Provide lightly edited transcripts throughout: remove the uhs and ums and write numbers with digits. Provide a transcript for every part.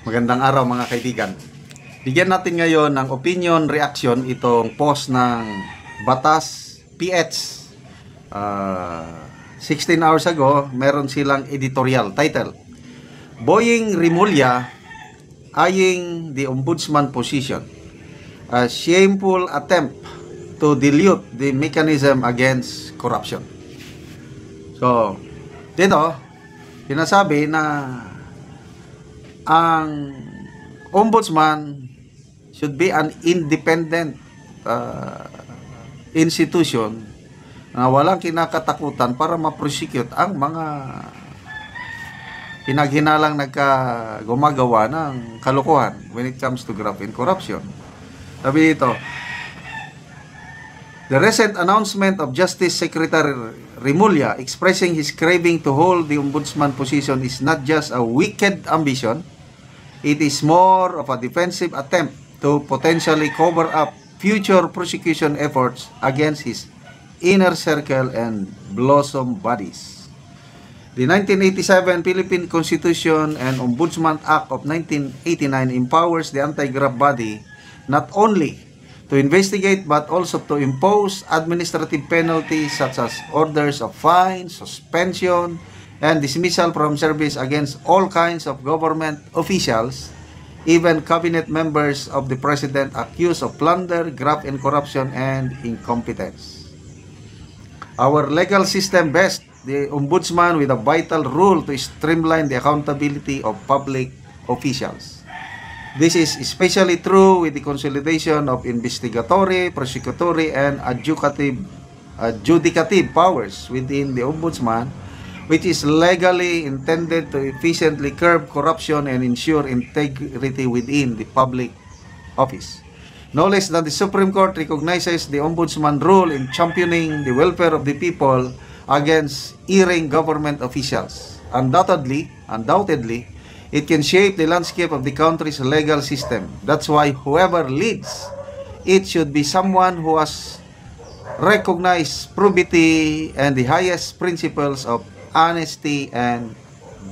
Magandang araw mga kaibigan. Bigyan natin ngayon ng opinion reaction itong post ng Batas PH. 16 hours ago, meron silang editorial title. Boying Rimulya eyeing the ombudsman position. A shameful attempt to dilute the mechanism against corruption. So, dito, sinasabi na ang ombudsman should be an independent institution na walang kinakatakutan para ma-prosecute ang mga pinaghinalang gumagawa ng kalokohan when it comes to graft and corruption. Sabi dito, the recent announcement of Justice Secretary Rimulya expressing his craving to hold the ombudsman position is not just a wicked ambition. It is more of a defensive attempt to potentially cover up future prosecution efforts against his inner circle and blossom buddies. The 1987 Philippine Constitution and Ombudsman Act of 1989 empowers the anti-graft body not only to investigate but also to impose administrative penalties such as orders of fine, suspension, and dismissal from service against all kinds of government officials, even cabinet members of the president accused of plunder, graft and corruption, and incompetence. Our legal system vests the ombudsman with a vital role to streamline the accountability of public officials. This is especially true with the consolidation of investigatory, prosecutory, and adjudicative powers within the ombudsman, which is legally intended to efficiently curb corruption and ensure integrity within the public office. No less than the Supreme Court recognizes the ombudsman role in championing the welfare of the people against erring government officials. Undoubtedly, it can shape the landscape of the country's legal system. That's why whoever leads it should be someone who has recognized probity and the highest principles of honesty and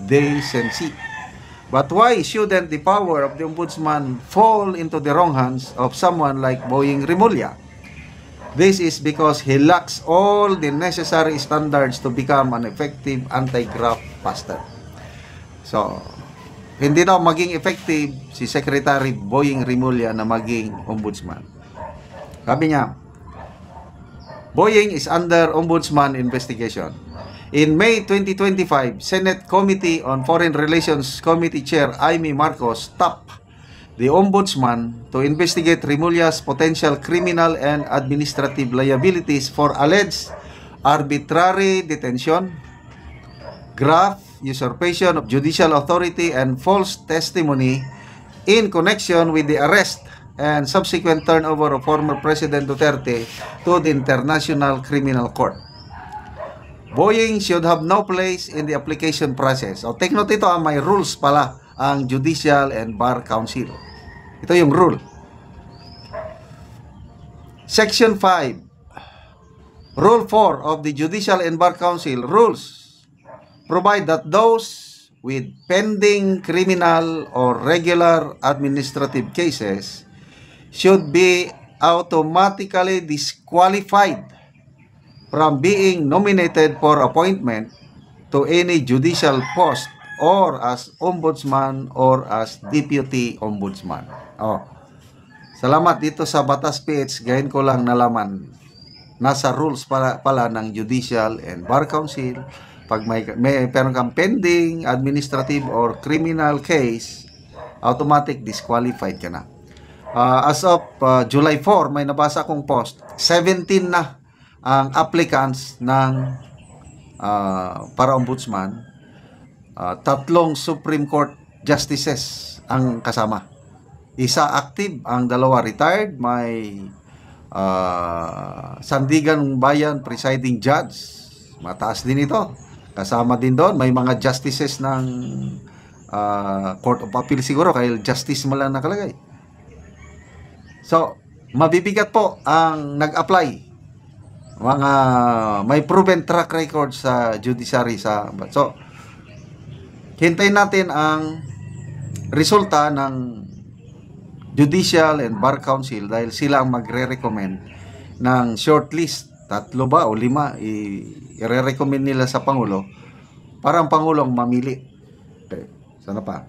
decency. But why shouldn't the power of the ombudsman fall into the wrong hands of someone like Boying Rimulya? This is because he lacks all the necessary standards to become an effective anti-graft buster. So, hindi daw maging effective si Secretary Boying Rimulya na maging ombudsman. Sabi niya, Boying is under ombudsman investigation. In May 2025, Senate Committee on Foreign Relations Committee Chair Amy Marcos tapped the Ombudsman to investigate Rimulya's potential criminal and administrative liabilities for alleged arbitrary detention, graft, usurpation of judicial authority, and false testimony in connection with the arrest and subsequent turnover of former President Duterte to the International Criminal Court. Boying should have no place in the application process. O, take note ito, may rules pala ang Judicial and Bar Council. Ito yung rule. Section 5, Rule 4 of the Judicial and Bar Council rules provide that those with pending criminal or regular administrative cases should be automatically disqualified from being nominated for appointment to any judicial post or as ombudsman or as deputy ombudsman. Salamat dito sa Batas PH, gayon ko lang nalaman. Nasa rules pala ng Judicial and Bar Council, pag may kang pending administrative or criminal case, automatic disqualified ka na. As of July 4, may nabasa akong post, 17 na ang applicants ng para ombudsman. 3 Supreme Court justices ang kasama. Isa active, ang 2 retired. May Sandigan Bayan presiding judge. Mataas din ito. Kasama din doon. May mga justices ng Court of Appeal siguro, kaya justice mo lang nakalagay. So, mabibigat po ang nag-apply. Mga may proven track record sa judiciary. So, hintayin natin ang resulta ng Judicial and Bar Council dahil sila ang magre-recommend ng shortlist, 3 ba o 5 i-recommend nila sa Pangulo para ang Pangulo ang mamili. Okay, sana pa.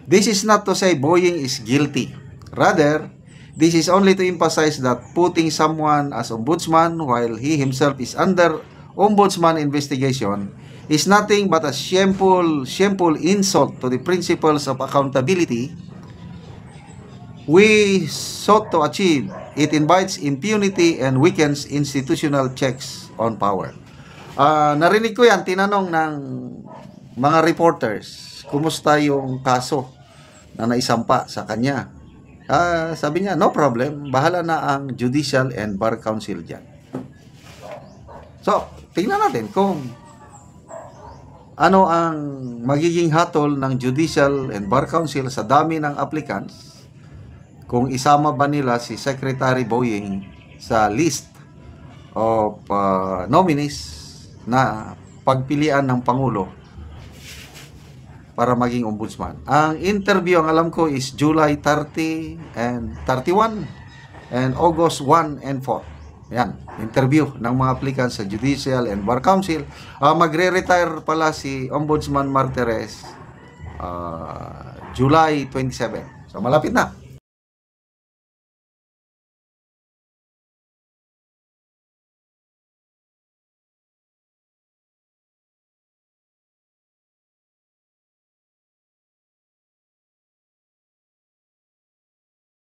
This is not to say Boying is guilty. Rather, this is only to emphasize that putting someone as ombudsman while he himself is under ombudsman investigation is nothing but a shameful insult to the principles of accountability we sought to achieve. It invites impunity and weakens institutional checks on power. Narinig ko yan, tinanong ng mga reporters, kumusta yung kaso na naisampa sa kanya. Sabi niya, no problem, bahala na ang Judicial and Bar Council dyan. So, tingnan natin kung ano ang magiging hatol ng Judicial and Bar Council sa dami ng applicants, kung isama ba nila si Secretary Boying sa list of nominees na pagpilian ng Pangulo para maging ombudsman. Ang interview, ang alam ko, is July 30 and 31 and August 1 and 4. Yan, interview ng mga applicants sa Judicial and Bar Council. Magre-retire pala si Ombudsman Martires July 27. So, malapit na.